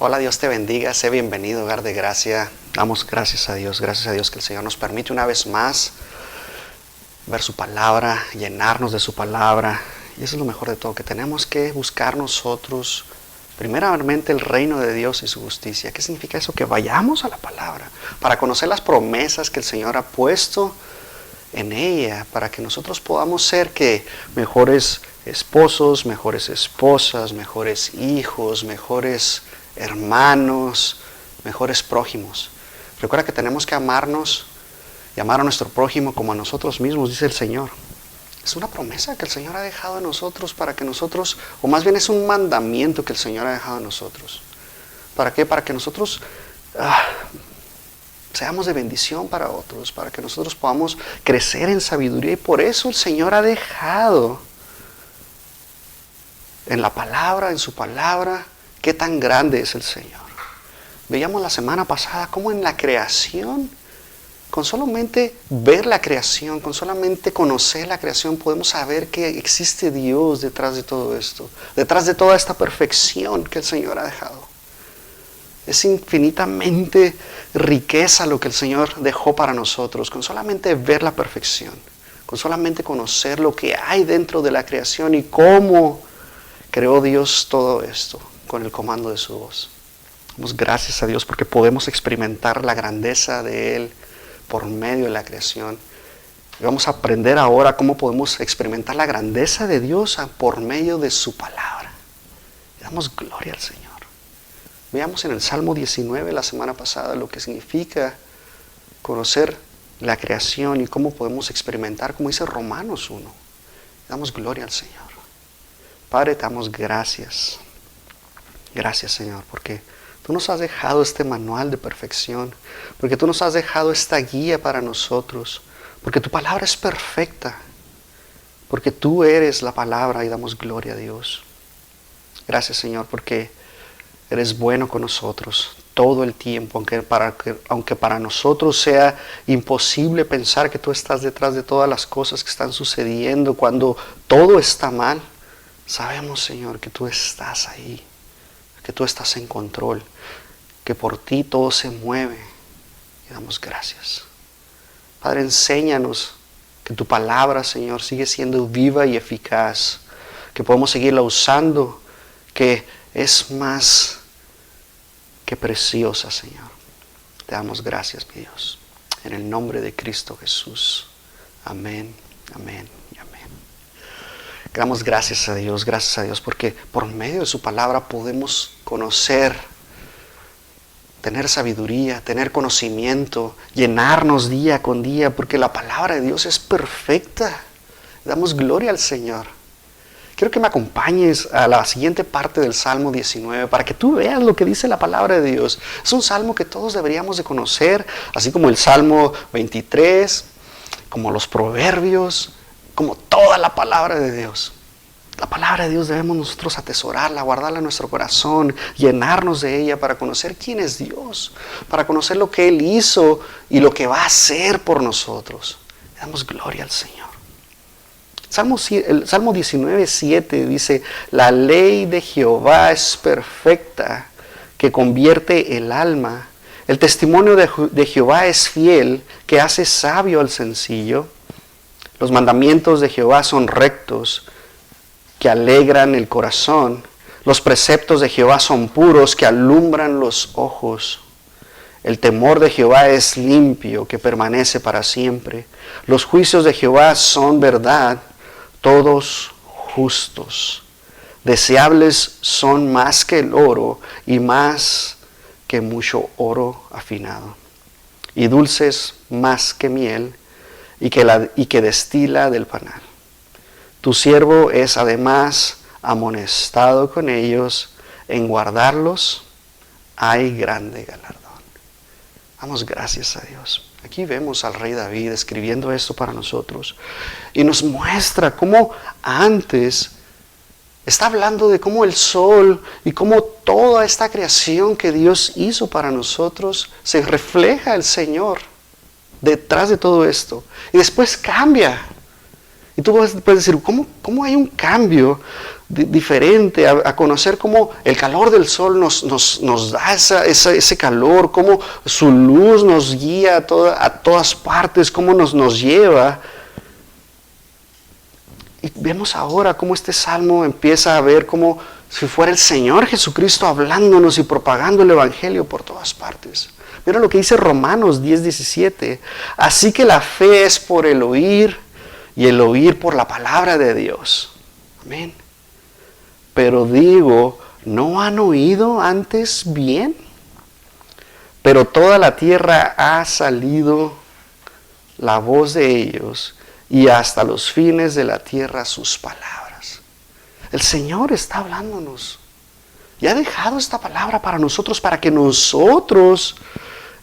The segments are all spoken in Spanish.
Hola, Dios te bendiga, sé bienvenido, hogar de gracia. Damos gracias a Dios que el Señor nos permite una vez más ver su palabra, llenarnos de su palabra. Y eso es lo mejor de todo, que tenemos que buscar nosotros primeramente el reino de Dios y su justicia. ¿Qué significa eso? Que vayamos a la palabra para conocer las promesas que el Señor ha puesto en ella, para que nosotros podamos ser que mejores esposos, mejores esposas, mejores hijos, mejores hermanos, mejores prójimos. Recuerda que tenemos que amarnos y amar a nuestro prójimo como a nosotros mismos, dice el Señor. Es una promesa que el Señor ha dejado en nosotros para que nosotros, o más bien es un mandamiento que el Señor ha dejado en nosotros. ¿Para qué? Para que nosotros seamos de bendición para otros, para que nosotros podamos crecer en sabiduría. Y por eso el Señor ha dejado en la palabra, en su palabra, qué tan grande es el Señor. Veíamos la semana pasada cómo en la creación, con solamente ver la creación, con solamente conocer la creación, podemos saber que existe Dios detrás de todo esto, detrás de toda esta perfección que el Señor ha dejado. Es infinitamente riqueza lo que el Señor dejó para nosotros, con solamente ver la perfección, con solamente conocer lo que hay dentro de la creación y cómo creó Dios todo esto con el comando de su voz. Damos gracias a Dios porque podemos experimentar la grandeza de Él por medio de la creación. Y vamos a aprender ahora cómo podemos experimentar la grandeza de Dios por medio de su palabra. Y damos gloria al Señor. Veamos en el Salmo 19 la semana pasada lo que significa conocer la creación y cómo podemos experimentar, como dice Romanos 1. Damos gloria al Señor. Padre, te damos gracias. Gracias, Señor, porque tú nos has dejado este manual de perfección, porque tú nos has dejado esta guía para nosotros, porque tu palabra es perfecta, porque tú eres la palabra y damos gloria a Dios. Gracias, Señor, porque eres bueno con nosotros todo el tiempo, aunque para nosotros sea imposible pensar que tú estás detrás de todas las cosas que están sucediendo, cuando todo está mal, sabemos, Señor, que tú estás ahí, que tú estás en control, que por ti todo se mueve y damos gracias. Padre, enséñanos que tu palabra, Señor, sigue siendo viva y eficaz, que podemos seguirla usando, que es más que preciosa, Señor. Te damos gracias, mi Dios, en el nombre de Cristo Jesús. Amén, amén y amén. Damos gracias a Dios, porque por medio de su palabra podemos conocer, tener sabiduría, tener conocimiento, llenarnos día con día, porque la palabra de Dios es perfecta. Damos gloria al Señor. Quiero que me acompañes a la siguiente parte del Salmo 19 para que tú veas lo que dice la palabra de Dios. Es un salmo que todos deberíamos de conocer, así como el Salmo 23, como los Proverbios, como toda la palabra de Dios. La palabra de Dios debemos nosotros atesorarla, guardarla en nuestro corazón, llenarnos de ella para conocer quién es Dios, para conocer lo que Él hizo y lo que va a hacer por nosotros. Le damos gloria al Señor. El Salmo 19:7 dice: la ley de Jehová es perfecta, que convierte el alma. El testimonio de Jehová es fiel, que hace sabio al sencillo. Los mandamientos de Jehová son rectos, que alegran el corazón. Los preceptos de Jehová son puros, que alumbran los ojos. El temor de Jehová es limpio, que permanece para siempre. Los juicios de Jehová son verdad, todos justos. Deseables son más que el oro y más que mucho oro afinado. Y dulces más que miel y que destila del panal. Tu siervo es además amonestado con ellos, en guardarlos hay grande galardón. Damos gracias a Dios. Aquí vemos al rey David escribiendo esto para nosotros y nos muestra cómo antes está hablando de cómo el sol y cómo toda esta creación que Dios hizo para nosotros se refleja el Señor detrás de todo esto y después cambia. Y tú puedes decir, ¿cómo hay un cambio diferente, a conocer cómo el calor del sol nos da ese calor, cómo su luz nos guía a todas partes, cómo nos lleva. Y vemos ahora cómo este salmo empieza a ver como si fuera el Señor Jesucristo hablándonos y propagando el Evangelio por todas partes. Mira lo que dice Romanos 10:17. Así que la fe es por el oír y el oír por la palabra de Dios. Amén. Pero digo, ¿no han oído antes bien? Pero toda la tierra ha salido la voz de ellos y hasta los fines de la tierra sus palabras. El Señor está hablándonos y ha dejado esta palabra para nosotros, para que nosotros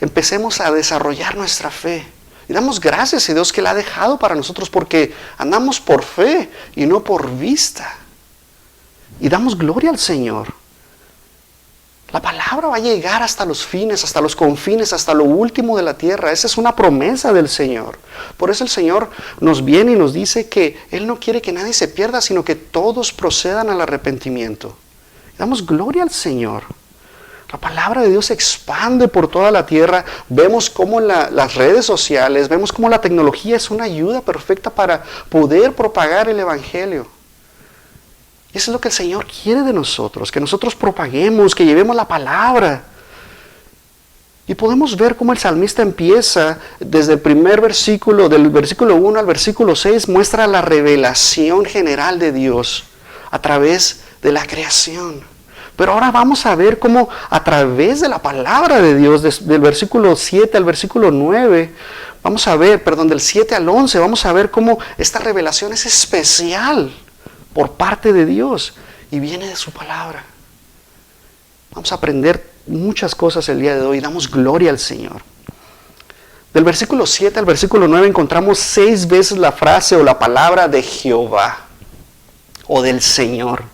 empecemos a desarrollar nuestra fe. Y damos gracias a Dios que la ha dejado para nosotros, porque andamos por fe y no por vista. Y damos gloria al Señor. La palabra va a llegar hasta los fines, hasta los confines, hasta lo último de la tierra. Esa es una promesa del Señor. Por eso el Señor nos viene y nos dice que Él no quiere que nadie se pierda, sino que todos procedan al arrepentimiento. Damos gloria al Señor. La palabra de Dios se expande por toda la tierra. Vemos cómo las redes sociales, vemos cómo la tecnología es una ayuda perfecta para poder propagar el Evangelio. Y eso es lo que el Señor quiere de nosotros, que nosotros propaguemos, que llevemos la palabra. Y podemos ver cómo el salmista empieza desde el primer versículo, del versículo 1 al versículo 6, muestra la revelación general de Dios a través de la creación. Pero ahora vamos a ver cómo a través de la palabra de Dios, del versículo 7 al versículo 9, del 7 al 11, vamos a ver cómo esta revelación es especial por parte de Dios y viene de su palabra. Vamos a aprender muchas cosas el día de hoy. Damos gloria al Señor. Del versículo 7 al versículo 9 encontramos 6 veces la frase o la palabra de Jehová o del Señor,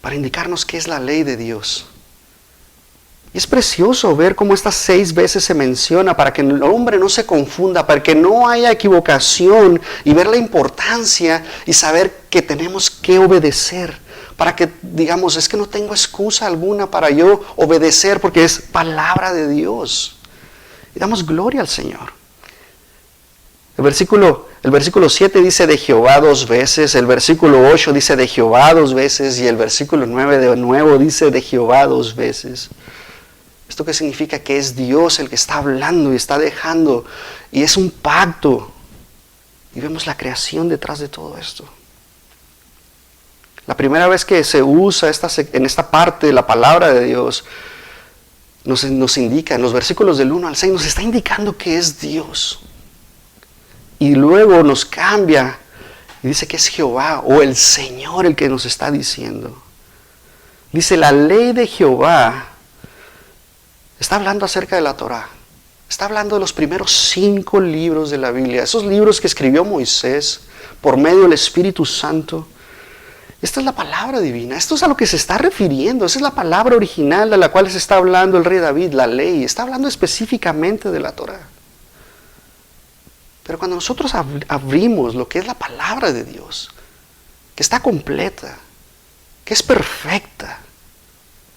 para indicarnos qué es la ley de Dios. Y es precioso ver cómo estas 6 veces se menciona para que el hombre no se confunda, para que no haya equivocación, y ver la importancia y saber que tenemos que obedecer, para que digamos, es que no tengo excusa alguna para yo obedecer porque es palabra de Dios. Y damos gloria al Señor. El versículo 7 dice de Jehová 2 veces, el versículo 8 dice de Jehová 2 veces y el versículo 9 de nuevo dice de Jehová 2 veces. ¿Esto qué significa? Que es Dios el que está hablando y está dejando, y es un pacto. Y vemos la creación detrás de todo esto. La primera vez que se usa en esta parte de la palabra de Dios, nos indica, en los versículos del 1 al 6, nos está indicando que es Dios. Y luego nos cambia y dice que es Jehová o el Señor el que nos está diciendo. Dice, la ley de Jehová. Está hablando acerca de la Torá. Está hablando de los primeros 5 libros de la Biblia. Esos libros que escribió Moisés por medio del Espíritu Santo. Esta es la palabra divina. Esto es a lo que se está refiriendo. Esa es la palabra original de la cual se está hablando el rey David, la ley. Está hablando específicamente de la Torá. Pero cuando nosotros abrimos lo que es la palabra de Dios, que está completa, que es perfecta,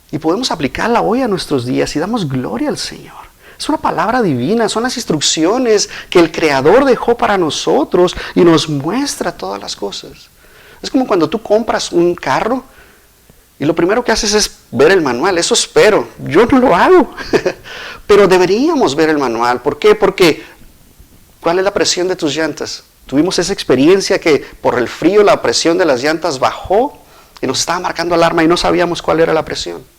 y podemos aplicarla hoy a nuestros días y damos gloria al Señor. Es una palabra divina, son las instrucciones que el Creador dejó para nosotros y nos muestra todas las cosas. Es como cuando tú compras un carro y lo primero que haces es ver el manual. Eso espero. Yo no lo hago. Pero deberíamos ver el manual. ¿Por qué? Porque ¿cuál es la presión de tus llantas? Tuvimos esa experiencia que por el frío la presión de las llantas bajó y nos estaba marcando alarma y no sabíamos cuál era la presión.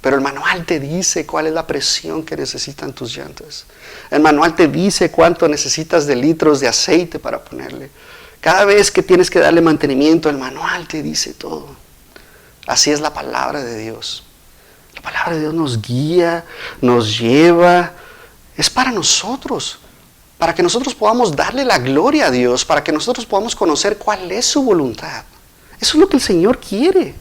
Pero el manual te dice cuál es la presión que necesitan tus llantas. El manual te dice cuánto necesitas de litros de aceite para ponerle. Cada vez que tienes que darle mantenimiento, el manual te dice todo. Así es la palabra de Dios. La palabra de Dios nos guía, nos lleva. Es para nosotros. Para que nosotros podamos darle la gloria a Dios. Para que nosotros podamos conocer cuál es su voluntad. Eso es lo que el Señor quiere.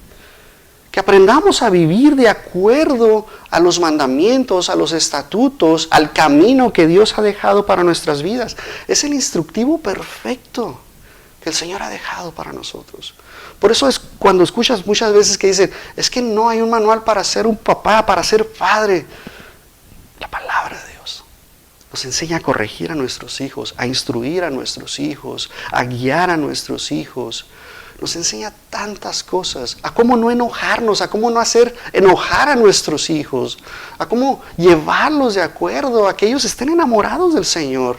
Que aprendamos a vivir de acuerdo a los mandamientos, a los estatutos, al camino que Dios ha dejado para nuestras vidas. Es el instructivo perfecto que el Señor ha dejado para nosotros. Por eso es cuando escuchas muchas veces que dicen, es que no hay un manual para ser un papá, para ser padre. La palabra de Dios nos enseña a corregir a nuestros hijos, a instruir a nuestros hijos, a guiar a nuestros hijos. Nos enseña tantas cosas, a cómo no enojarnos, a cómo no hacer enojar a nuestros hijos, a cómo llevarlos de acuerdo a que ellos estén enamorados del Señor.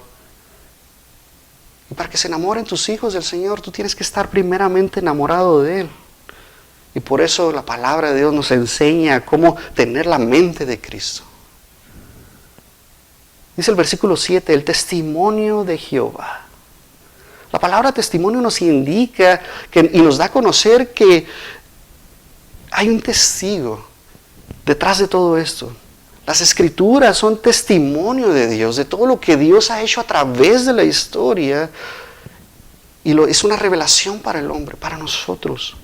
Y para que se enamoren tus hijos del Señor, tú tienes que estar primeramente enamorado de Él. Y por eso la palabra de Dios nos enseña cómo tener la mente de Cristo. Dice el versículo 7, el testimonio de Jehová. La palabra testimonio nos indica y nos da a conocer que hay un testigo detrás de todo esto. Las Escrituras son testimonio de Dios, de todo lo que Dios ha hecho a través de la historia. Y es una revelación para el hombre, para nosotros.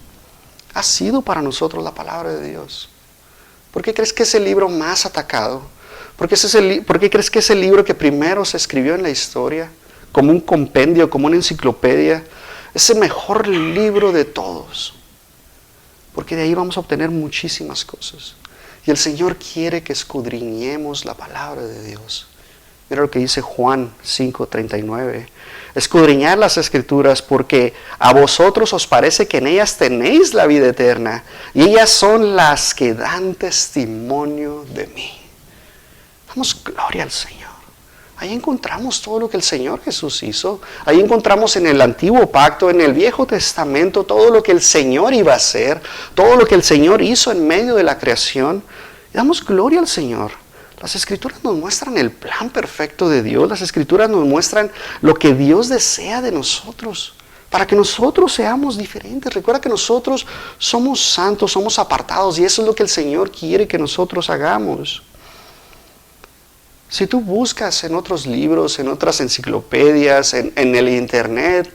Ha sido para nosotros la palabra de Dios. ¿Por qué crees que es el libro más atacado? ¿Por qué crees que es el libro que primero se escribió en la historia? Como un compendio, como una enciclopedia. Es el mejor libro de todos. Porque de ahí vamos a obtener muchísimas cosas. Y el Señor quiere que escudriñemos la palabra de Dios. Mira lo que dice Juan 5:39. Escudriñad las Escrituras porque a vosotros os parece que en ellas tenéis la vida eterna. Y ellas son las que dan testimonio de mí. Damos gloria al Señor. Ahí encontramos todo lo que el Señor Jesús hizo. Ahí encontramos en el Antiguo Pacto, en el Viejo Testamento, todo lo que el Señor iba a hacer, todo lo que el Señor hizo en medio de la creación. Y damos gloria al Señor. Las Escrituras nos muestran el plan perfecto de Dios. Las Escrituras nos muestran lo que Dios desea de nosotros, para que nosotros seamos diferentes. Recuerda que nosotros somos santos, somos apartados, y eso es lo que el Señor quiere que nosotros hagamos. Si tú buscas en otros libros, en otras enciclopedias, en el internet,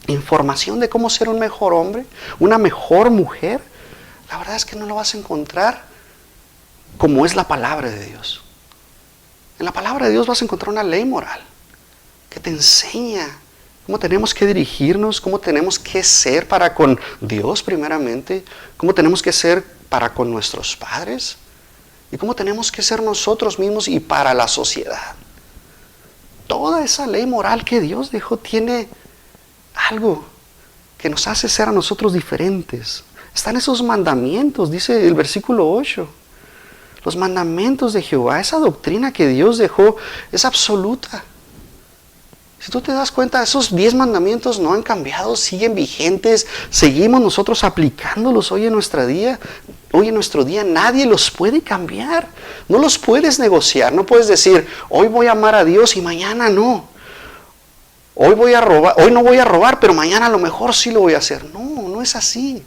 información de cómo ser un mejor hombre, una mejor mujer, la verdad es que no lo vas a encontrar como es la palabra de Dios. En la palabra de Dios vas a encontrar una ley moral que te enseña cómo tenemos que dirigirnos, cómo tenemos que ser para con Dios primeramente, cómo tenemos que ser para con nuestros padres, y cómo tenemos que ser nosotros mismos y para la sociedad. Toda esa ley moral que Dios dejó tiene algo que nos hace ser a nosotros diferentes. Están esos mandamientos, dice el versículo 8. Los mandamientos de Jehová, esa doctrina que Dios dejó es absoluta. Si tú te das cuenta, esos 10 mandamientos no han cambiado, siguen vigentes, seguimos nosotros aplicándolos hoy en nuestro día. Hoy en nuestro día nadie los puede cambiar, no los puedes negociar, no puedes decir, hoy voy a amar a Dios y mañana no. Hoy no voy a robar, pero mañana a lo mejor sí lo voy a hacer. No, no es así.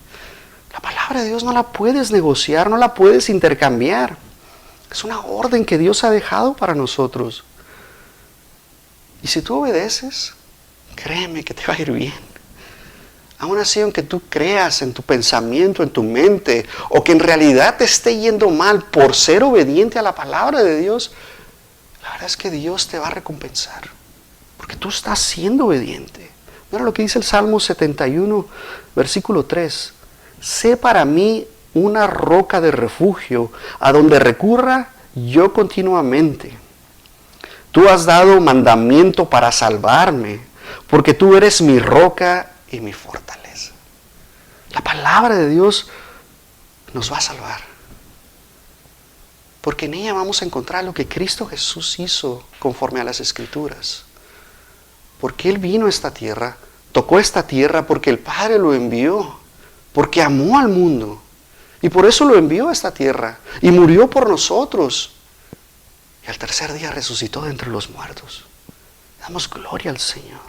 La palabra de Dios no la puedes negociar, no la puedes intercambiar. Es una orden que Dios ha dejado para nosotros. Y si tú obedeces, créeme que te va a ir bien. Aún así, aunque tú creas en tu pensamiento, en tu mente, o que en realidad te esté yendo mal por ser obediente a la palabra de Dios, la verdad es que Dios te va a recompensar. Porque tú estás siendo obediente. Mira lo que dice el Salmo 71, versículo 3. Sé para mí una roca de refugio, a donde recurra yo continuamente. Tú has dado mandamiento para salvarme, porque tú eres mi roca y mi fortaleza. La palabra de Dios nos va a salvar. Porque en ella vamos a encontrar lo que Cristo Jesús hizo conforme a las Escrituras. Porque Él vino a esta tierra, tocó esta tierra porque el Padre lo envió, porque amó al mundo. Y por eso lo envió a esta tierra. Y murió por nosotros. Y al tercer día resucitó de entre los muertos. Damos gloria al Señor.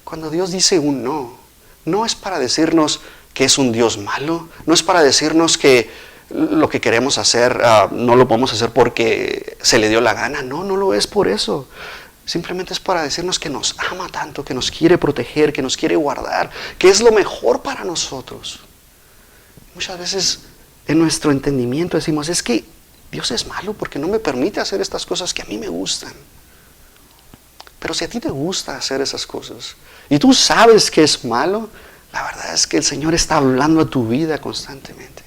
Cuando Dios dice un no, no es para decirnos que es un Dios malo, no es para decirnos que lo que queremos hacer no lo podemos hacer porque se le dio la gana. No, no lo es por eso. Simplemente es para decirnos que nos ama tanto, que nos quiere proteger, que nos quiere guardar, que es lo mejor para nosotros. Muchas veces en nuestro entendimiento decimos, es que Dios es malo porque no me permite hacer estas cosas que a mí me gustan. Pero si a ti te gusta hacer esas cosas y tú sabes que es malo, la verdad es que el Señor está hablando a tu vida constantemente.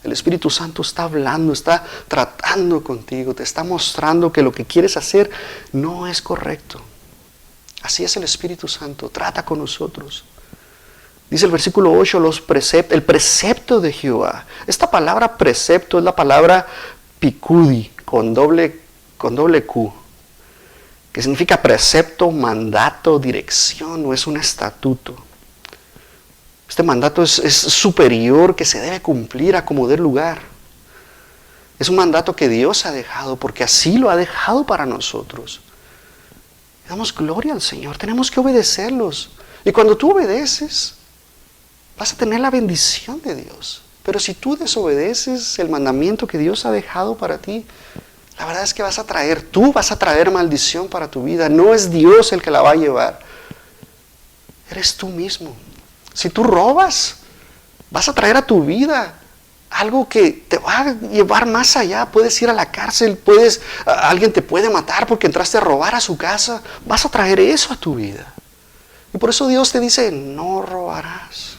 El Espíritu Santo está hablando, está tratando contigo, te está mostrando que lo que quieres hacer no es correcto. Así es el Espíritu Santo, trata con nosotros. Dice el versículo 8, el precepto de Jehová. Esta palabra precepto es la palabra pikudi, con doble Q, que significa precepto, mandato, dirección, o es un estatuto. Este mandato es superior, que se debe cumplir a como dé lugar. Es un mandato que Dios ha dejado, porque así lo ha dejado para nosotros. Damos gloria al Señor, tenemos que obedecerlos. Y cuando tú obedeces, vas a tener la bendición de Dios. Pero si tú desobedeces el mandamiento que Dios ha dejado para ti, la verdad es que tú vas a traer maldición para tu vida. No es Dios el que la va a llevar. Eres tú mismo. Si tú robas, vas a traer a tu vida algo que te va a llevar más allá. Puedes ir a la cárcel, alguien te puede matar porque entraste a robar a su casa. Vas a traer eso a tu vida. Y por eso Dios te dice, no robarás.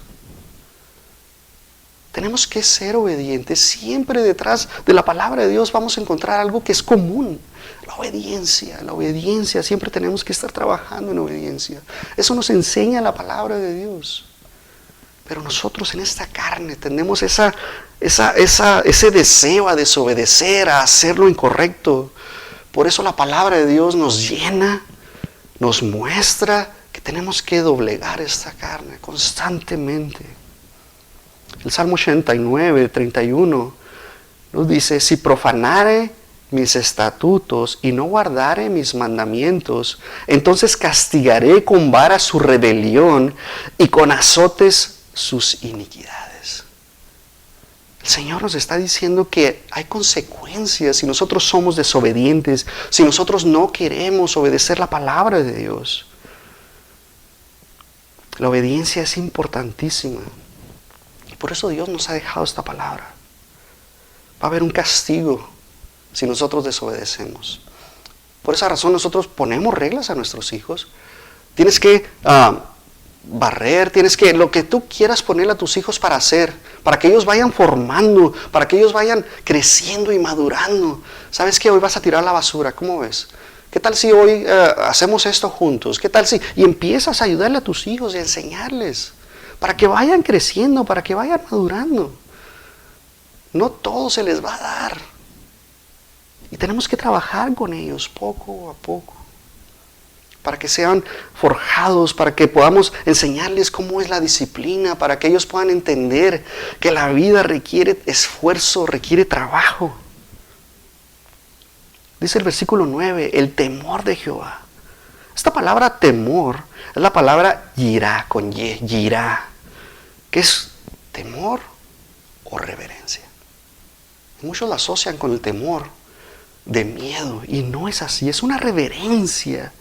Tenemos que ser obedientes. Siempre detrás de la palabra de Dios vamos a encontrar algo que es común. La obediencia. Siempre tenemos que estar trabajando en obediencia. Eso nos enseña la palabra de Dios. Pero nosotros en esta carne tenemos ese deseo a desobedecer, a hacer lo incorrecto. Por eso la palabra de Dios nos llena, nos muestra que tenemos que doblegar esta carne constantemente. El Salmo 89, 31 nos dice, si profanare mis estatutos y no guardare mis mandamientos, entonces castigaré con vara su rebelión y con azotes sus iniquidades. El Señor nos está diciendo que hay consecuencias si nosotros somos desobedientes, si nosotros no queremos obedecer la palabra de Dios. La obediencia es importantísima. Y por eso Dios nos ha dejado esta palabra. Va a haber un castigo si nosotros desobedecemos. Por esa razón nosotros ponemos reglas a nuestros hijos. Tienes que barrer, lo que tú quieras ponerle a tus hijos para hacer, para que ellos vayan formando, para que ellos vayan creciendo y madurando. ¿Sabes qué? Hoy vas a tirar la basura, ¿cómo ves? ¿Qué tal si hoy hacemos esto juntos? ¿Qué tal si? Y empiezas a ayudarle a tus hijos y a enseñarles, para que vayan creciendo, para que vayan madurando. No todo se les va a dar. Y tenemos que trabajar con ellos poco a poco, para que sean forjados, para que podamos enseñarles cómo es la disciplina, para que ellos puedan entender que la vida requiere esfuerzo, requiere trabajo. Dice el versículo 9, el temor de Jehová. Esta palabra temor es la palabra yirá, con ye, yirá, que es temor o reverencia. Muchos la asocian con el temor de miedo, y no es así, es una reverencia.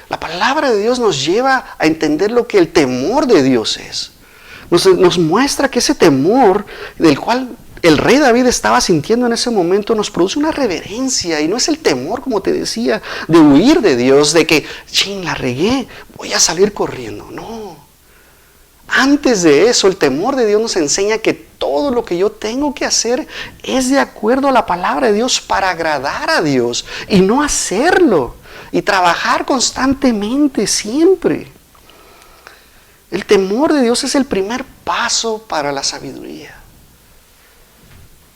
La palabra de Dios nos lleva a entender lo que el temor de Dios es. Nos muestra que ese temor del cual el rey David estaba sintiendo en ese momento nos produce una reverencia, y no es el temor, como te decía, de huir de Dios, de que, la regué, voy a salir corriendo. No. Antes de eso, el temor de Dios nos enseña que todo lo que yo tengo que hacer es de acuerdo a la palabra de Dios para agradar a Dios y no hacerlo. Y trabajar constantemente, siempre. El temor de Dios es el primer paso para la sabiduría.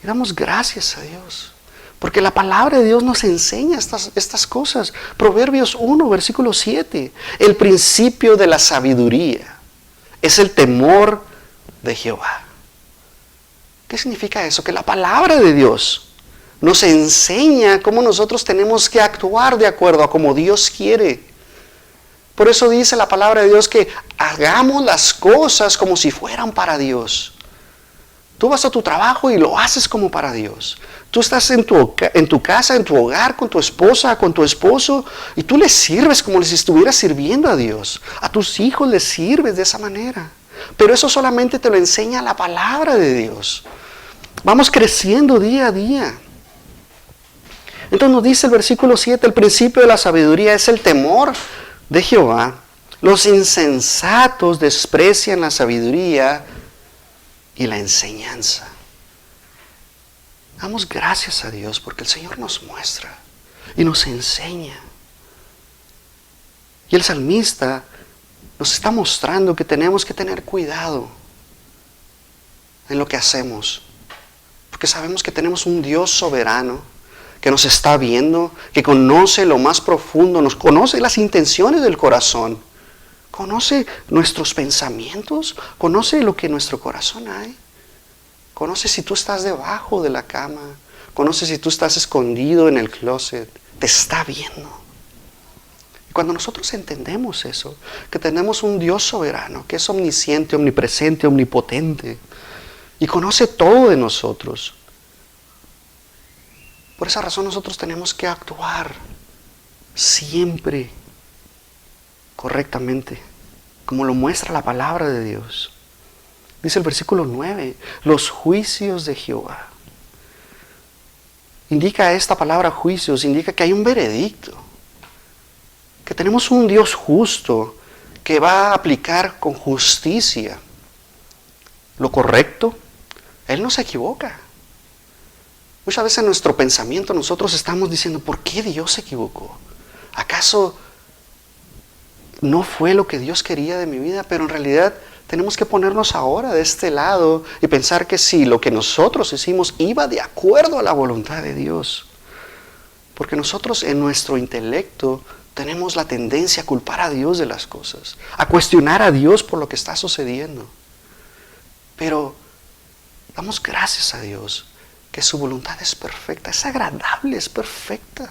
Y damos gracias a Dios, porque la palabra de Dios nos enseña estas cosas. Proverbios 1, versículo 7. El principio de la sabiduría es el temor de Jehová. ¿Qué significa eso? Que la palabra de Dios nos enseña cómo nosotros tenemos que actuar de acuerdo a como Dios quiere. Por eso dice la palabra de Dios que hagamos las cosas como si fueran para Dios. Tú vas a tu trabajo y lo haces como para Dios. Tú estás en tu casa, en tu hogar, con tu esposa, con tu esposo, y tú les sirves como les estuvieras sirviendo a Dios. A tus hijos les sirves de esa manera. Pero eso solamente te lo enseña la palabra de Dios. Vamos creciendo día a día. Entonces nos dice el versículo 7, el principio de la sabiduría es el temor de Jehová. Los insensatos desprecian la sabiduría y la enseñanza. Damos gracias a Dios porque el Señor nos muestra y nos enseña. Y el salmista nos está mostrando que tenemos que tener cuidado en lo que hacemos. Porque sabemos que tenemos un Dios soberano que nos está viendo, que conoce lo más profundo, nos conoce las intenciones del corazón, conoce nuestros pensamientos, conoce lo que en nuestro corazón hay. Conoce si tú estás debajo de la cama, conoce si tú estás escondido en el closet, te está viendo. Y cuando nosotros entendemos eso, que tenemos un Dios soberano, que es omnisciente, omnipresente, omnipotente, y conoce todo de nosotros, por esa razón nosotros tenemos que actuar siempre correctamente, como lo muestra la palabra de Dios. Dice el versículo 9, los juicios de Jehová. Indica esta palabra juicios, indica que hay un veredicto, que tenemos un Dios justo que va a aplicar con justicia lo correcto. Él no se equivoca. Muchas veces en nuestro pensamiento nosotros estamos diciendo, ¿por qué Dios se equivocó? ¿Acaso no fue lo que Dios quería de mi vida? Pero en realidad tenemos que ponernos ahora de este lado y pensar que sí, lo que nosotros hicimos iba de acuerdo a la voluntad de Dios. Porque nosotros en nuestro intelecto tenemos la tendencia a culpar a Dios de las cosas, a cuestionar a Dios por lo que está sucediendo. Pero damos gracias a Dios que su voluntad es perfecta, es agradable, es perfecta.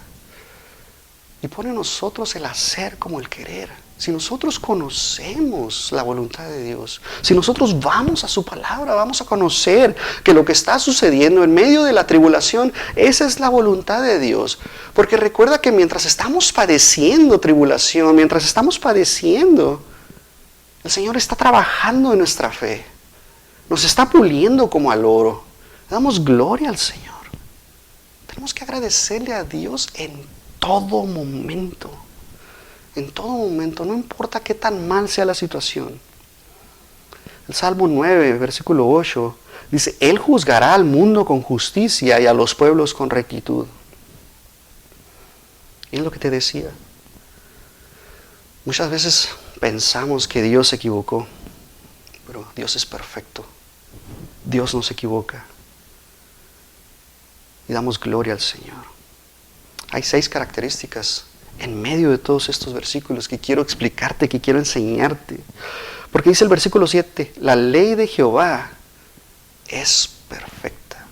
Y pone en nosotros el hacer como el querer. Si nosotros conocemos la voluntad de Dios, si nosotros vamos a su palabra, vamos a conocer que lo que está sucediendo en medio de la tribulación, esa es la voluntad de Dios. Porque recuerda que mientras estamos padeciendo tribulación, mientras estamos padeciendo, el Señor está trabajando en nuestra fe. Nos está puliendo como al oro. Damos gloria al Señor. Tenemos que agradecerle a Dios en todo momento. En todo momento, no importa qué tan mal sea la situación. El Salmo 9, versículo 8, dice, Él juzgará al mundo con justicia y a los pueblos con rectitud. Y es lo que te decía. Muchas veces pensamos que Dios se equivocó, pero Dios es perfecto. Dios no se equivoca. Y damos gloria al Señor. Hay 6 características en medio de todos estos versículos que quiero explicarte, que quiero enseñarte. Porque dice el versículo 7, la ley de Jehová es perfecta.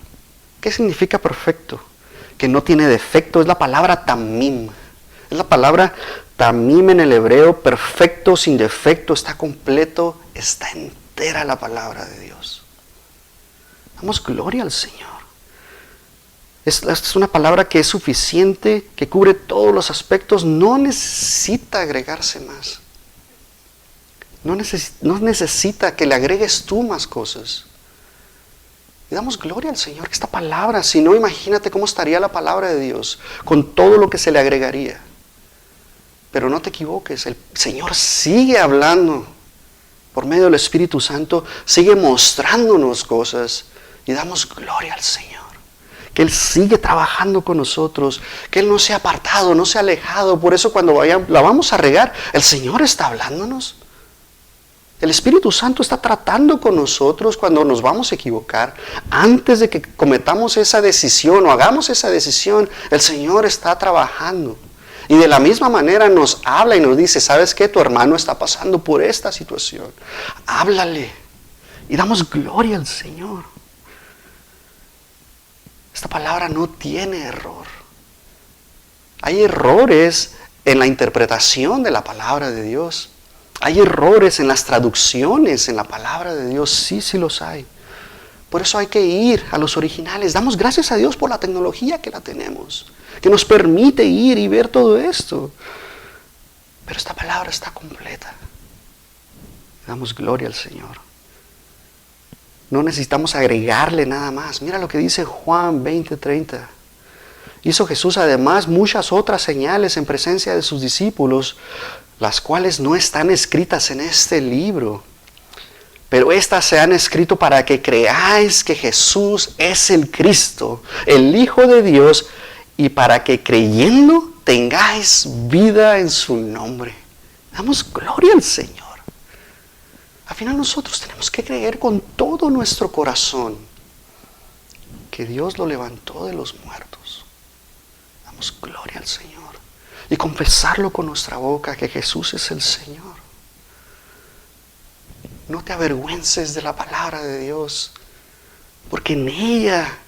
¿Qué significa perfecto? Que no tiene defecto. Es la palabra tamim. Es la palabra tamim en el hebreo, perfecto, sin defecto, está completo, está entera la palabra de Dios. Damos gloria al Señor. Esta es una palabra que es suficiente, que cubre todos los aspectos, no necesita agregarse más. No necesita que le agregues tú más cosas. Y damos gloria al Señor que esta palabra, si no, imagínate cómo estaría la palabra de Dios, con todo lo que se le agregaría. Pero no te equivoques, el Señor sigue hablando por medio del Espíritu Santo, sigue mostrándonos cosas y damos gloria al Señor. Que Él sigue trabajando con nosotros, que Él no se ha apartado, no se ha alejado. Por eso cuando la vamos a regar, el Señor está hablándonos. El Espíritu Santo está tratando con nosotros cuando nos vamos a equivocar. Antes de que cometamos esa decisión o hagamos esa decisión, el Señor está trabajando. Y de la misma manera nos habla y nos dice, ¿sabes qué? Tu hermano está pasando por esta situación. Háblale. Y damos gloria al Señor. Esta palabra no tiene error. Hay errores en la interpretación de la palabra de Dios. Hay errores en las traducciones en la palabra de Dios. Sí los hay. Por eso hay que ir a los originales. Damos gracias a Dios por la tecnología que la tenemos, que nos permite ir y ver todo esto. Pero esta palabra está completa. Damos gloria al Señor. No necesitamos agregarle nada más. Mira lo que dice Juan 20:30. Hizo Jesús además muchas otras señales en presencia de sus discípulos, las cuales no están escritas en este libro. Pero estas se han escrito para que creáis que Jesús es el Cristo, el Hijo de Dios, y para que creyendo tengáis vida en su nombre. Damos gloria al Señor. Al final nosotros tenemos que creer con todo nuestro corazón que Dios lo levantó de los muertos. Damos gloria al Señor. Y confesarlo con nuestra boca que Jesús es el Señor. No te avergüences de la palabra de Dios, porque en ella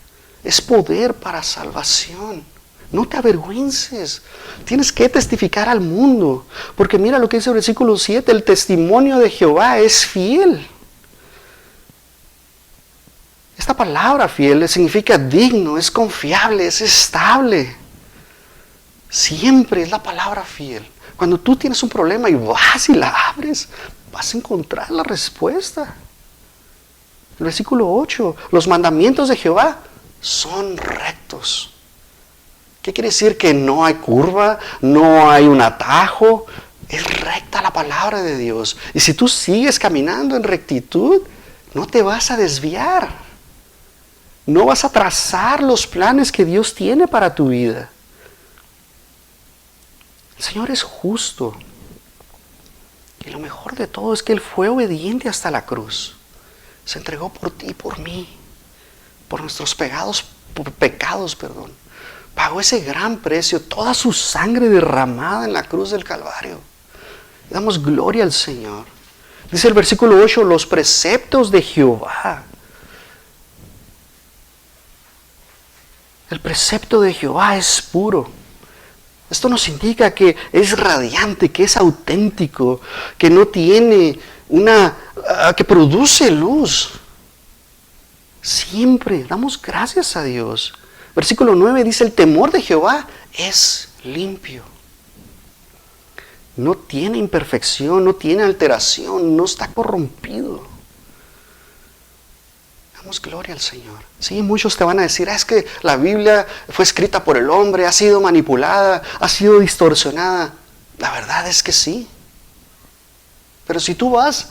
es poder para salvación. No te avergüences. Tienes que testificar al mundo, porque mira lo que dice el versículo 7, el testimonio de Jehová es fiel. Esta palabra fiel significa digno, es confiable, es estable. Siempre es la palabra fiel. Cuando tú tienes un problema y vas y la abres, vas a encontrar la respuesta. El versículo 8, los mandamientos de Jehová son rectos. ¿Qué quiere decir? Que no hay curva, no hay un atajo. Es recta la palabra de Dios. Y si tú sigues caminando en rectitud, no te vas a desviar. No vas a trazar los planes que Dios tiene para tu vida. El Señor es justo. Y lo mejor de todo es que Él fue obediente hasta la cruz. Se entregó por ti y por mí. Por nuestros pecados. Pagó ese gran precio. Toda su sangre derramada en la cruz del Calvario. Damos gloria al Señor. Dice el versículo 8, los preceptos de Jehová. El precepto de Jehová es puro. Esto nos indica que es radiante, que es auténtico, que no tiene que produce luz. Siempre damos gracias a Dios. Versículo 9 dice, el temor de Jehová es limpio. No tiene imperfección, no tiene alteración, no está corrompido. Damos gloria al Señor. Sí, muchos te van a decir, es que la Biblia fue escrita por el hombre, ha sido manipulada, ha sido distorsionada. La verdad es que sí. Pero si tú vas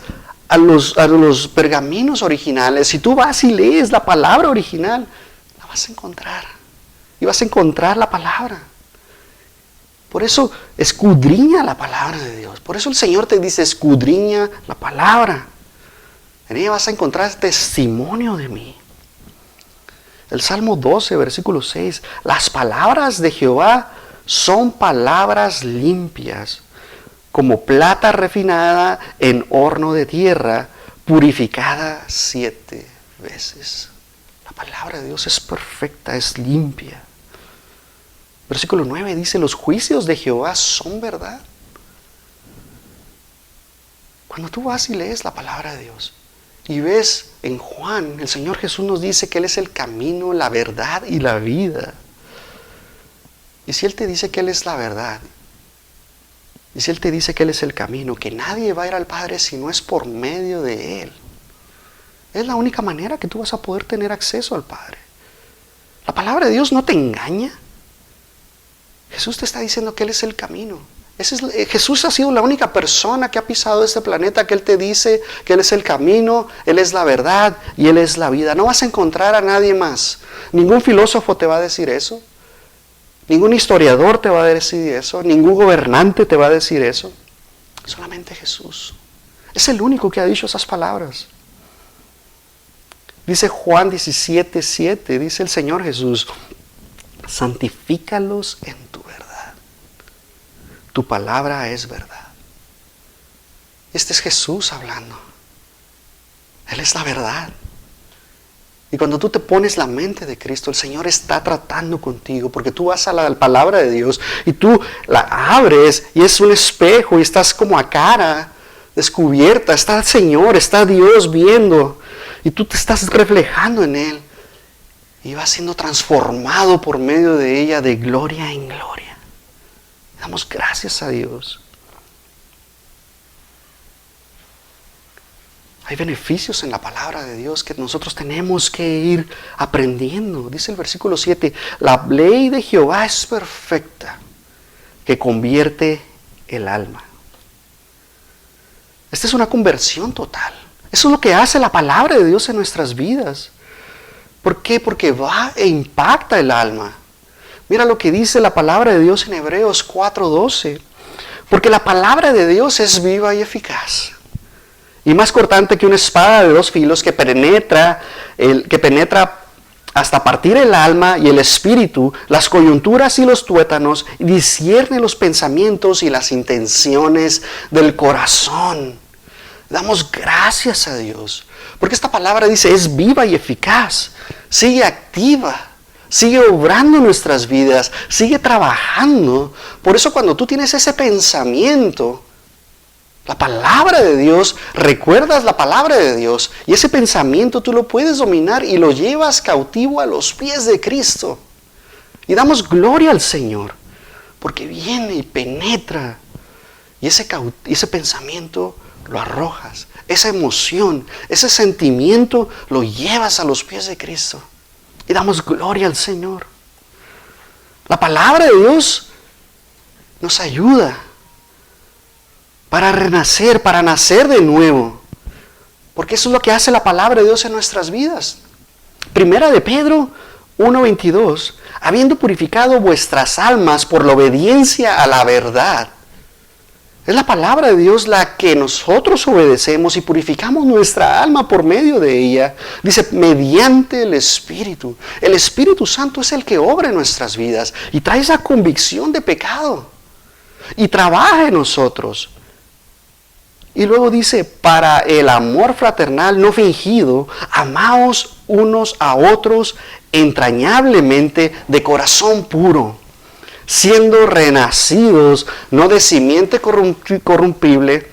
a los pergaminos originales, si tú vas y lees la palabra original, la vas a encontrar. Y vas a encontrar la palabra. Por eso escudriña la palabra de Dios. Por eso el Señor te dice, escudriña la palabra. En ella vas a encontrar testimonio de mí. El Salmo 12, versículo 6. Las palabras de Jehová son palabras limpias, como plata refinada en horno de tierra, purificada 7 veces. La palabra de Dios es perfecta, es limpia. Versículo 9 dice, los juicios de Jehová son verdad. Cuando tú vas y lees la palabra de Dios, y ves en Juan, el Señor Jesús nos dice que Él es el camino, la verdad y la vida. Y si Él te dice que Él es la verdad, y si Él te dice que Él es el camino, que nadie va a ir al Padre si no es por medio de Él, es la única manera que tú vas a poder tener acceso al Padre. La palabra de Dios no te engaña. Jesús te está diciendo que Él es el camino. Jesús ha sido la única persona que ha pisado este planeta que Él te dice que Él es el camino, Él es la verdad y Él es la vida. No vas a encontrar a nadie más. Ningún filósofo te va a decir eso. Ningún historiador te va a decir eso. Ningún gobernante te va a decir eso. Solamente Jesús. Es el único que ha dicho esas palabras. Dice Juan 17:7, dice el Señor Jesús, santifícalos en tu verdad. Tu palabra es verdad. Este es Jesús hablando. Él es la verdad. Y cuando tú te pones la mente de Cristo, el Señor está tratando contigo, porque tú vas a la palabra de Dios y tú la abres y es un espejo y estás como a cara descubierta. Está el Señor, está Dios viendo y tú te estás reflejando en Él y vas siendo transformado por medio de ella de gloria en gloria. Damos gracias a Dios. Hay beneficios en la palabra de Dios que nosotros tenemos que ir aprendiendo. Dice el versículo 7, la ley de Jehová es perfecta, que convierte el alma. Esta es una conversión total. Eso es lo que hace la palabra de Dios en nuestras vidas. ¿Por qué? Porque va e impacta el alma. Mira lo que dice la palabra de Dios en Hebreos 4:12. Porque la palabra de Dios es viva y eficaz, y más cortante que una espada de dos filos que penetra hasta partir el alma y el espíritu, las coyunturas y los tuétanos, y discierne los pensamientos y las intenciones del corazón. Damos gracias a Dios, porque esta palabra dice es viva y eficaz, sigue activa, sigue obrando en nuestras vidas, sigue trabajando. Por eso cuando tú tienes ese pensamiento, la palabra de Dios, recuerdas la palabra de Dios, y ese pensamiento tú lo puedes dominar y lo llevas cautivo a los pies de Cristo. Y damos gloria al Señor, porque viene y penetra, y ese pensamiento lo arrojas, esa emoción, ese sentimiento lo llevas a los pies de Cristo. Y damos gloria al Señor. La palabra de Dios nos ayuda para renacer, para nacer de nuevo. Porque eso es lo que hace la palabra de Dios en nuestras vidas. Primera de Pedro 1:22, habiendo purificado vuestras almas por la obediencia a la verdad. Es la palabra de Dios la que nosotros obedecemos y purificamos nuestra alma por medio de ella. Dice, mediante el Espíritu. El Espíritu Santo es el que obra en nuestras vidas y trae esa convicción de pecado. Y trabaja en nosotros. Y luego dice, para el amor fraternal no fingido, amaos unos a otros entrañablemente de corazón puro, siendo renacidos no de simiente corruptible,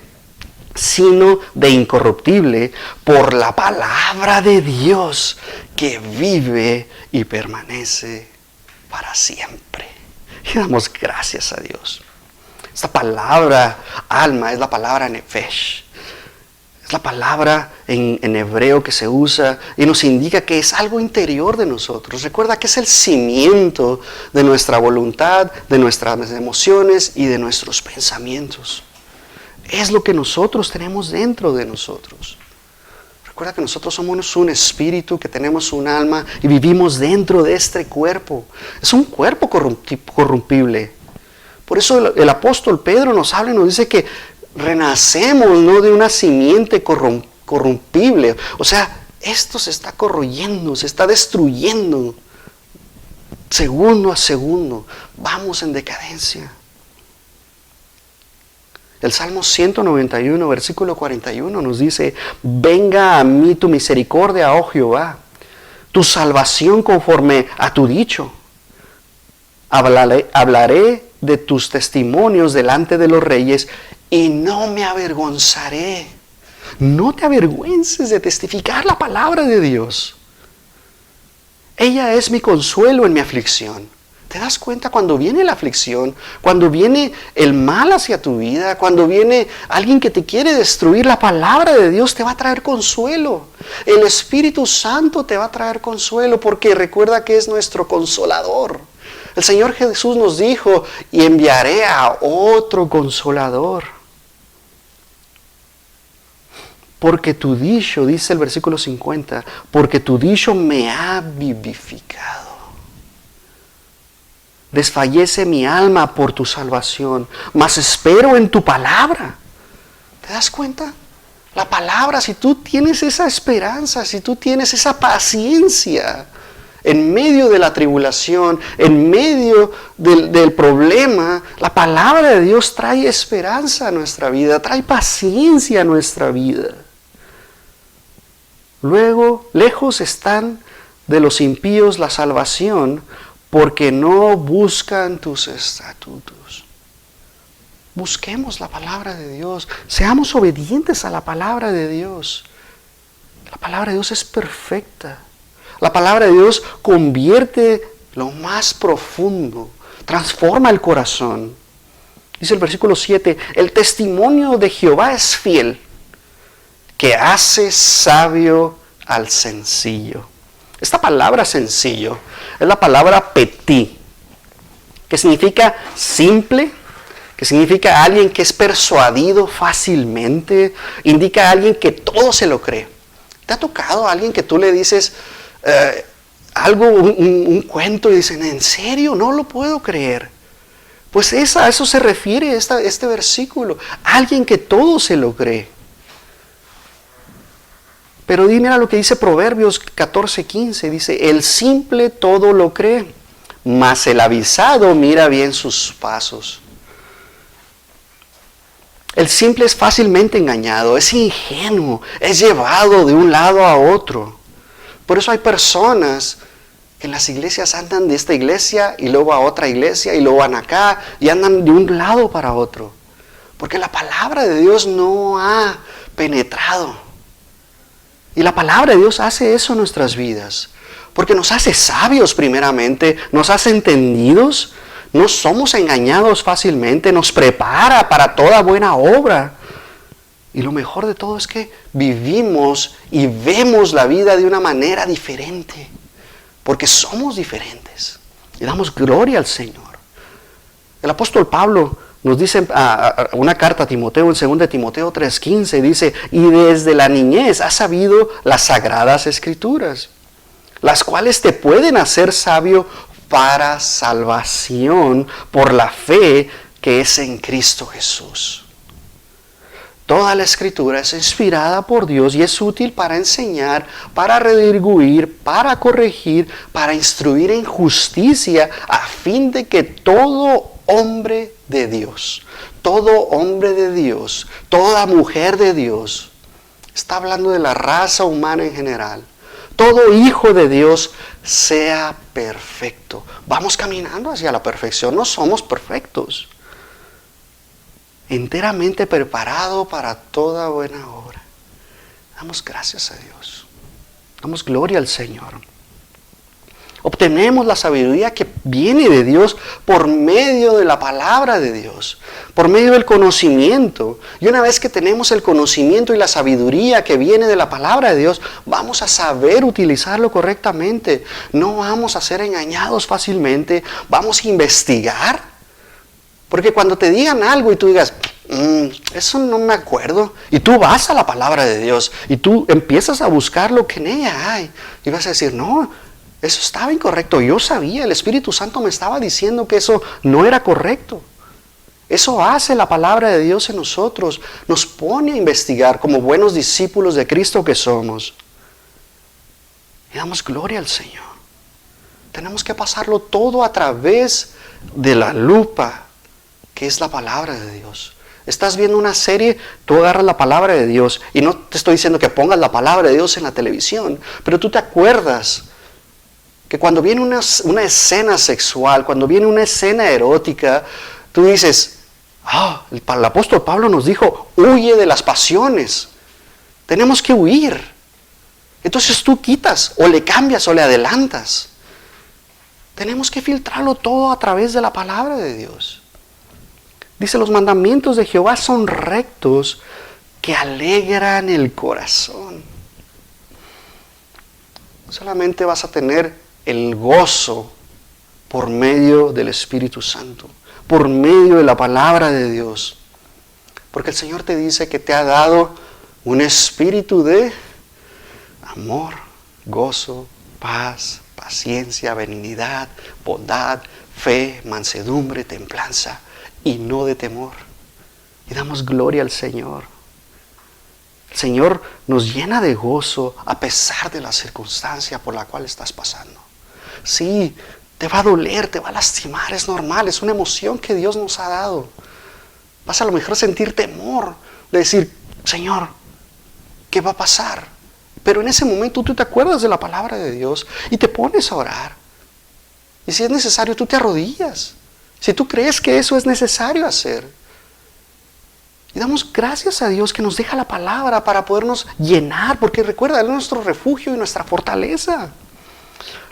sino de incorruptible, por la palabra de Dios que vive y permanece para siempre. Y damos gracias a Dios. Esta palabra alma es la palabra nefesh. Es la palabra en hebreo que se usa y nos indica que es algo interior de nosotros. Recuerda que es el cimiento de nuestra voluntad, de nuestras emociones y de nuestros pensamientos. Es lo que nosotros tenemos dentro de nosotros. Recuerda que nosotros somos un espíritu, que tenemos un alma y vivimos dentro de este cuerpo. Es un cuerpo corrompible. Por eso el apóstol Pedro nos habla y nos dice que renacemos, no de una simiente corrompible. O sea, esto se está corroyendo, se está destruyendo. Segundo a segundo, vamos en decadencia. El Salmo 191, versículo 41 nos dice, venga a mí tu misericordia, oh Jehová, tu salvación conforme a tu dicho. Hablaré de tus testimonios delante de los reyes y no me avergonzaré. No te avergüences de testificar la palabra de Dios. Ella es mi consuelo en mi aflicción. ¿Te das cuenta cuando viene la aflicción, cuando viene el mal hacia tu vida, cuando viene alguien que te quiere destruir? La palabra de Dios te va a traer consuelo. El Espíritu Santo te va a traer consuelo porque recuerda que es nuestro consolador. El Señor Jesús nos dijo, y enviaré a otro consolador. Porque tu dicho, dice el versículo 50, porque tu dicho me ha vivificado. Desfallece mi alma por tu salvación, mas espero en tu palabra. ¿Te das cuenta? La palabra, si tú tienes esa esperanza, si tú tienes esa paciencia, en medio de la tribulación, en medio del problema, la palabra de Dios trae esperanza a nuestra vida, trae paciencia a nuestra vida. Luego, lejos están de los impíos la salvación, porque no buscan tus estatutos. Busquemos la palabra de Dios, seamos obedientes a la palabra de Dios. La palabra de Dios es perfecta. La palabra de Dios convierte lo más profundo, transforma el corazón. Dice el versículo 7, el testimonio de Jehová es fiel, que hace sabio al sencillo. Esta palabra sencillo es la palabra petit, que significa simple, que significa alguien que es persuadido fácilmente, indica a alguien que todo se lo cree. ¿Te ha tocado a alguien que tú le dices algo, un cuento y dicen, ¿en serio? No lo puedo creer. Pues a eso se refiere este versículo. Alguien que todo se lo cree. Pero mira lo que dice Proverbios 14:15. Dice, el simple todo lo cree, mas el avisado mira bien sus pasos. El simple es fácilmente engañado, es ingenuo, es llevado de un lado a otro. Por eso hay personas que en las iglesias andan de esta iglesia y luego a otra iglesia y luego van acá y andan de un lado para otro. Porque la palabra de Dios no ha penetrado. Y la palabra de Dios hace eso en nuestras vidas. Porque nos hace sabios primeramente, nos hace entendidos, no somos engañados fácilmente, nos prepara para toda buena obra. Y lo mejor de todo es que vivimos y vemos la vida de una manera diferente. Porque somos diferentes. Y damos gloria al Señor. El apóstol Pablo nos dice una carta a Timoteo en 2 Timoteo 3:15, dice, y desde la niñez has sabido las sagradas escrituras, las cuales te pueden hacer sabio para salvación por la fe que es en Cristo Jesús. Toda la escritura es inspirada por Dios y es útil para enseñar, para redarguir, para corregir, para instruir en justicia, a fin de que todo hombre de Dios, toda mujer de Dios, está hablando de la raza humana en general, todo hijo de Dios sea perfecto. Vamos caminando hacia la perfección, no somos perfectos. Enteramente preparado para toda buena obra. Damos gracias a Dios. Damos gloria al Señor. Obtenemos la sabiduría que viene de Dios por medio de la palabra de Dios, por medio del conocimiento. Y una vez que tenemos el conocimiento y la sabiduría que viene de la palabra de Dios, vamos a saber utilizarlo correctamente. No vamos a ser engañados fácilmente, vamos a investigar. Porque cuando te digan algo y tú digas, eso no me acuerdo, y tú vas a la palabra de Dios y tú empiezas a buscar lo que en ella hay, y vas a decir, no, eso estaba incorrecto, yo sabía, el Espíritu Santo me estaba diciendo que eso no era correcto. Eso hace la palabra de Dios en nosotros, nos pone a investigar como buenos discípulos de Cristo que somos. Y damos gloria al Señor. Tenemos que pasarlo todo a través de la lupa, que es la palabra de Dios. Estás viendo una serie, tú agarras la palabra de Dios, y no te estoy diciendo que pongas la palabra de Dios en la televisión, pero tú te acuerdas que cuando viene una escena sexual, cuando viene una escena erótica, tú dices, el apóstol Pablo nos dijo, huye de las pasiones. Tenemos que huir. Entonces tú quitas, o le cambias, o le adelantas. Tenemos que filtrarlo todo a través de la palabra de Dios. Dice, los mandamientos de Jehová son rectos, que alegran el corazón. Solamente vas a tener el gozo por medio del Espíritu Santo, por medio de la palabra de Dios. Porque el Señor te dice que te ha dado un espíritu de amor, gozo, paz, paciencia, benignidad, bondad, fe, mansedumbre, templanza, y no de temor. Y damos gloria al Señor. El Señor nos llena de gozo a pesar de la circunstancia por la cual estás pasando. Sí, te va a doler, te va a lastimar, es normal, es una emoción que Dios nos ha dado. Vas a lo mejor sentir temor de decir, Señor, ¿qué va a pasar? Pero en ese momento tú te acuerdas de la palabra de Dios y te pones a orar. Y si es necesario, tú te arrodillas. Si tú crees que eso es necesario hacer. Y damos gracias a Dios que nos deja la palabra para podernos llenar, porque recuerda, Él es nuestro refugio y nuestra fortaleza.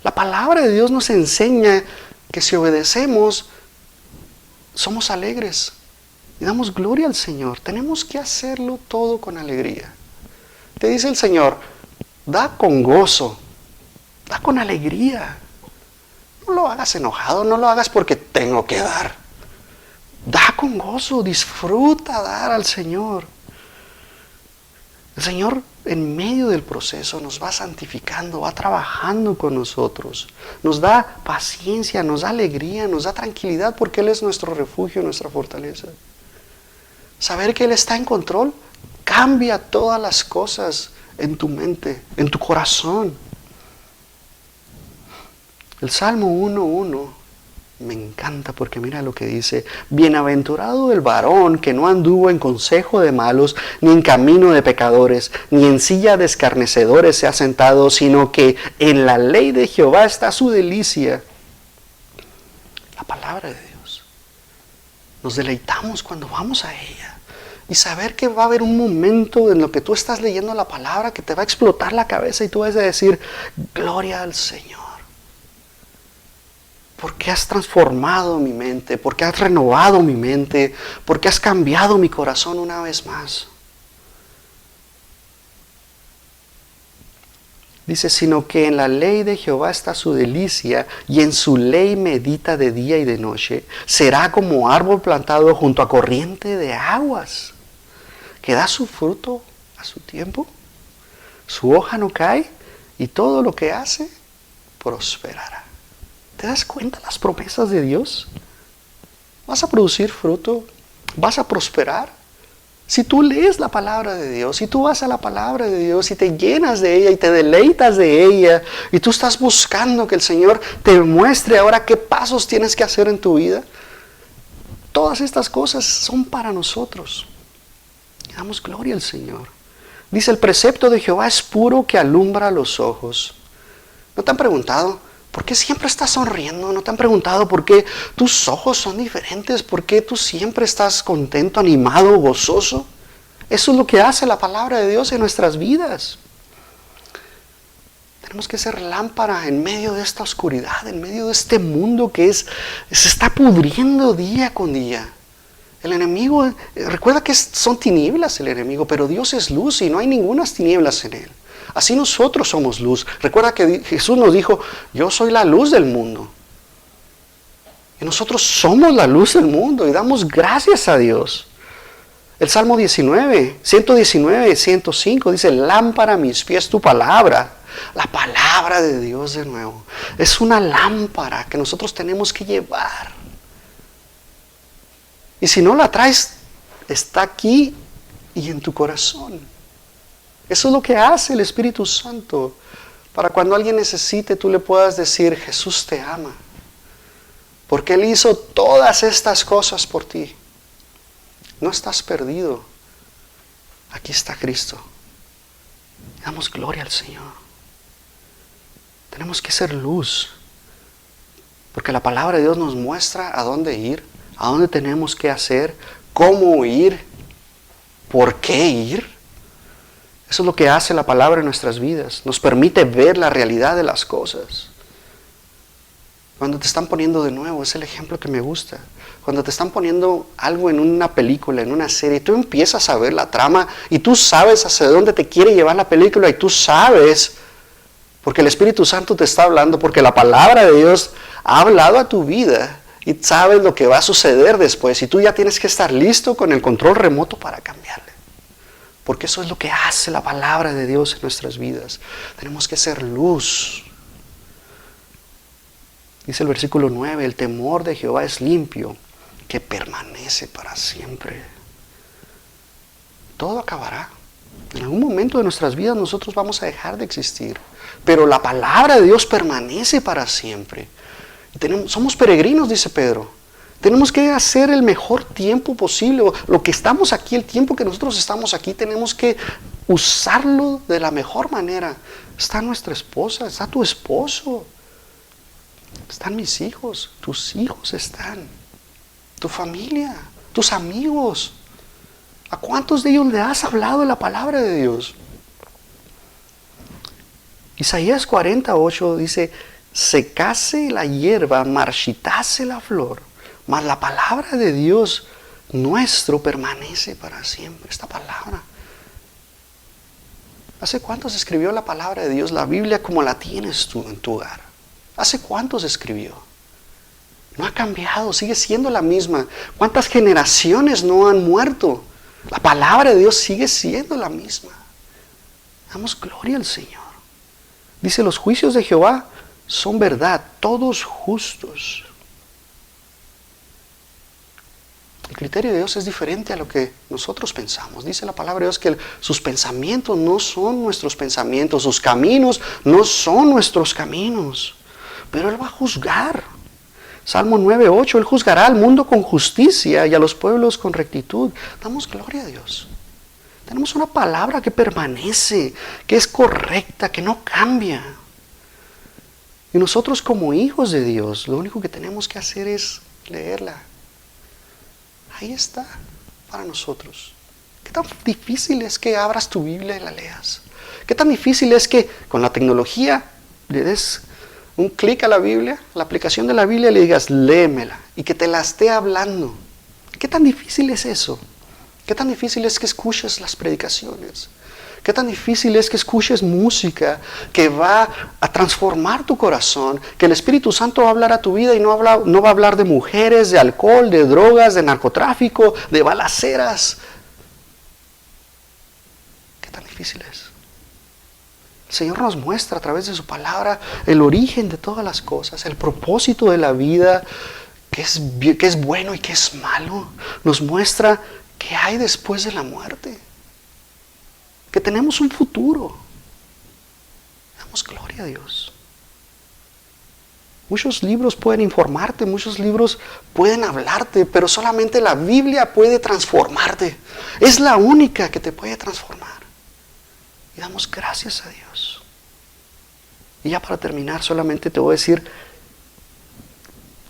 La palabra de Dios nos enseña que si obedecemos, somos alegres y damos gloria al Señor. Tenemos que hacerlo todo con alegría. Te dice el Señor, da con gozo, da con alegría. No lo hagas enojado, no lo hagas porque tengo que dar. Da con gozo, disfruta dar al Señor. El Señor en medio del proceso nos va santificando, va trabajando con nosotros. Nos da paciencia, nos da alegría, nos da tranquilidad porque Él es nuestro refugio, nuestra fortaleza. Saber que Él está en control cambia todas las cosas en tu mente, en tu corazón. El Salmo 1:1 me encanta porque mira lo que dice: bienaventurado el varón que no anduvo en consejo de malos, ni en camino de pecadores, ni en silla de escarnecedores se ha sentado, sino que en la ley de Jehová está su delicia. La palabra de Dios. Nos deleitamos cuando vamos a ella. Y saber que va a haber un momento en lo que tú estás leyendo la palabra que te va a explotar la cabeza y tú vas a decir, gloria al Señor. Porque has transformado mi mente, porque has renovado mi mente, porque has cambiado mi corazón una vez más. Dice, sino que en la ley de Jehová está su delicia, y en su ley medita de día y de noche. Será como árbol plantado junto a corriente de aguas, que da su fruto a su tiempo, su hoja no cae, y todo lo que hace prosperará. ¿Te das cuenta las promesas de Dios? Vas a producir fruto, vas a prosperar. Si tú lees la palabra de Dios, si tú vas a la palabra de Dios y te llenas de ella y te deleitas de ella y tú estás buscando que el Señor te muestre ahora qué pasos tienes que hacer en tu vida, todas estas cosas son para nosotros. Damos gloria al Señor. Dice, el precepto de Jehová es puro que alumbra los ojos. ¿No te han preguntado por qué siempre estás sonriendo? ¿No te han preguntado por qué tus ojos son diferentes? ¿Por qué tú siempre estás contento, animado, gozoso? Eso es lo que hace la palabra de Dios en nuestras vidas. Tenemos que ser lámpara en medio de esta oscuridad, en medio de este mundo que se está pudriendo día con día. El enemigo, recuerda que son tinieblas el enemigo, pero Dios es luz y no hay ninguna tinieblas en Él. Así nosotros somos luz. Recuerda que Jesús nos dijo, yo soy la luz del mundo. Y nosotros somos la luz del mundo y damos gracias a Dios. El Salmo 119, 105 dice, lámpara a mis pies tu palabra. La palabra de Dios de nuevo. Es una lámpara que nosotros tenemos que llevar. Y si no la traes, está aquí y en tu corazón. Eso es lo que hace el Espíritu Santo. Para cuando alguien necesite, tú le puedas decir, Jesús te ama. Porque Él hizo todas estas cosas por ti. No estás perdido. Aquí está Cristo. Damos gloria al Señor. Tenemos que ser luz. Porque la palabra de Dios nos muestra a dónde ir, a dónde tenemos que hacer, cómo ir, por qué ir. Eso es lo que hace la palabra en nuestras vidas. Nos permite ver la realidad de las cosas. Cuando te están poniendo de nuevo, es el ejemplo que me gusta. Cuando te están poniendo algo en una película, en una serie, tú empiezas a ver la trama y tú sabes hacia dónde te quiere llevar la película y tú sabes, porque el Espíritu Santo te está hablando, porque la palabra de Dios ha hablado a tu vida y sabes lo que va a suceder después y tú ya tienes que estar listo con el control remoto para cambiarle. Porque eso es lo que hace la palabra de Dios en nuestras vidas. Tenemos que ser luz. Dice el versículo 9, el temor de Jehová es limpio, que permanece para siempre. Todo acabará. En algún momento de nuestras vidas nosotros vamos a dejar de existir. Pero la palabra de Dios permanece para siempre. Somos peregrinos, dice Pedro. Tenemos que hacer el mejor tiempo posible. Lo que estamos aquí, el tiempo que nosotros estamos aquí, tenemos que usarlo de la mejor manera. Está nuestra esposa, está tu esposo, están mis hijos, tus hijos están, tu familia, tus amigos. ¿A cuántos de ellos le has hablado de la palabra de Dios? Isaías 48 dice, secase la hierba, marchitase la flor, mas la palabra de Dios nuestro permanece para siempre. Esta palabra. ¿Hace cuánto se escribió la palabra de Dios, la Biblia como la tienes tú en tu hogar? ¿Hace cuánto se escribió? No ha cambiado, sigue siendo la misma. ¿Cuántas generaciones no han muerto? La palabra de Dios sigue siendo la misma. Damos gloria al Señor. Dice, los juicios de Jehová son verdad, todos justos. El criterio de Dios es diferente a lo que nosotros pensamos. Dice la palabra de Dios que sus pensamientos no son nuestros pensamientos, sus caminos no son nuestros caminos. Pero Él va a juzgar. Salmo 9:8, Él juzgará al mundo con justicia y a los pueblos con rectitud. Damos gloria a Dios. Tenemos una palabra que permanece, que es correcta, que no cambia. Y nosotros como hijos de Dios, lo único que tenemos que hacer es leerla. Ahí está para nosotros. ¿Qué tan difícil es que abras tu Biblia y la leas? ¿Qué tan difícil es que con la tecnología le des un clic a la Biblia, la aplicación de la Biblia, y le digas, léemela, y que te la esté hablando? ¿Qué tan difícil es eso? ¿Qué tan difícil es que escuches las predicaciones? ¿Qué tan difícil es que escuches música que va a transformar tu corazón? Que el Espíritu Santo va a hablar a tu vida y no va a hablar de mujeres, de alcohol, de drogas, de narcotráfico, de balaceras. ¿Qué tan difícil es? El Señor nos muestra a través de su palabra el origen de todas las cosas, el propósito de la vida, qué es bueno y qué es malo. Nos muestra qué hay después de la muerte. Que tenemos un futuro. Damos gloria a Dios. Muchos libros pueden informarte, muchos libros pueden hablarte, pero solamente la Biblia puede transformarte. Es la única que te puede transformar. Y damos gracias a Dios. Y ya para terminar, solamente te voy a decir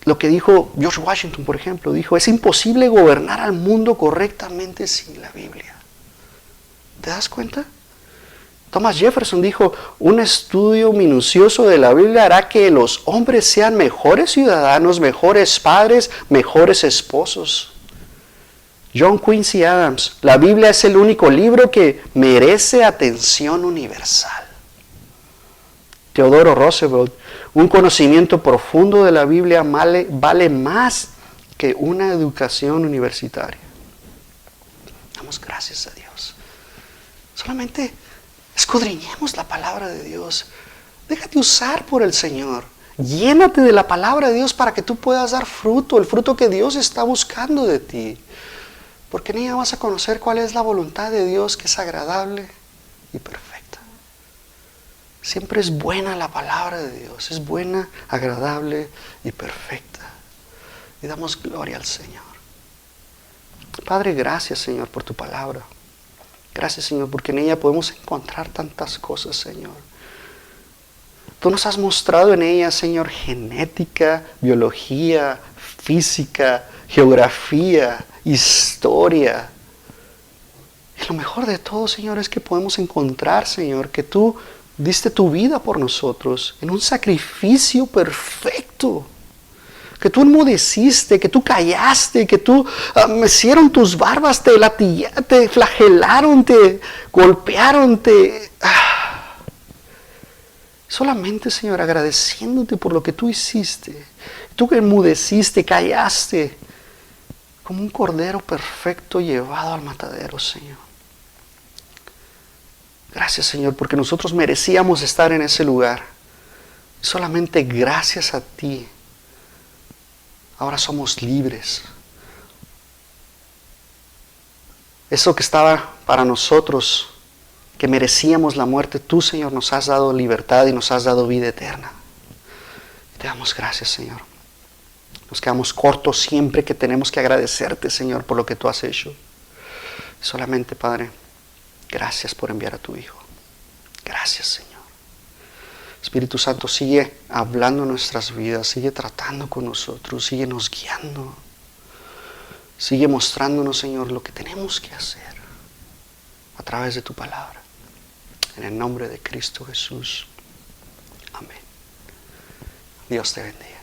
lo que dijo George Washington, por ejemplo. Dijo, es imposible gobernar al mundo correctamente sin la Biblia. ¿Te das cuenta? Thomas Jefferson dijo, un estudio minucioso de la Biblia hará que los hombres sean mejores ciudadanos, mejores padres, mejores esposos. John Quincy Adams, la Biblia es el único libro que merece atención universal. Theodore Roosevelt, un conocimiento profundo de la Biblia vale más que una educación universitaria. Damos gracias a Dios. Solamente escudriñemos la palabra de Dios. Déjate usar por el Señor. Llénate de la palabra de Dios para que tú puedas dar fruto, el fruto que Dios está buscando de ti. Porque en ella vas a conocer cuál es la voluntad de Dios, que es agradable y perfecta. Siempre es buena la palabra de Dios. Es buena, agradable y perfecta. Y damos gloria al Señor. Padre, gracias, Señor, por tu palabra. Gracias, Señor, porque en ella podemos encontrar tantas cosas, Señor. Tú nos has mostrado en ella, Señor, genética, biología, física, geografía, historia. Y lo mejor de todo, Señor, es que podemos encontrar, Señor, que tú diste tu vida por nosotros en un sacrificio perfecto. Que tú enmudeciste, que tú callaste, que tú mecieron tus barbas, te flagelaron, te golpearon, solamente, Señor, agradeciéndote por lo que tú hiciste. Tú que enmudeciste, callaste, como un cordero perfecto llevado al matadero, Señor. Gracias, Señor, porque nosotros merecíamos estar en ese lugar. Solamente gracias a ti. Ahora somos libres. Eso que estaba para nosotros, que merecíamos la muerte, tú, Señor, nos has dado libertad y nos has dado vida eterna. Te damos gracias, Señor. Nos quedamos cortos siempre que tenemos que agradecerte, Señor, por lo que tú has hecho. Solamente, Padre, gracias por enviar a tu Hijo. Gracias, Señor. Espíritu Santo, sigue hablando en nuestras vidas, sigue tratando con nosotros, sigue nos guiando. Sigue mostrándonos, Señor, lo que tenemos que hacer a través de tu palabra. En el nombre de Cristo Jesús. Amén. Dios te bendiga.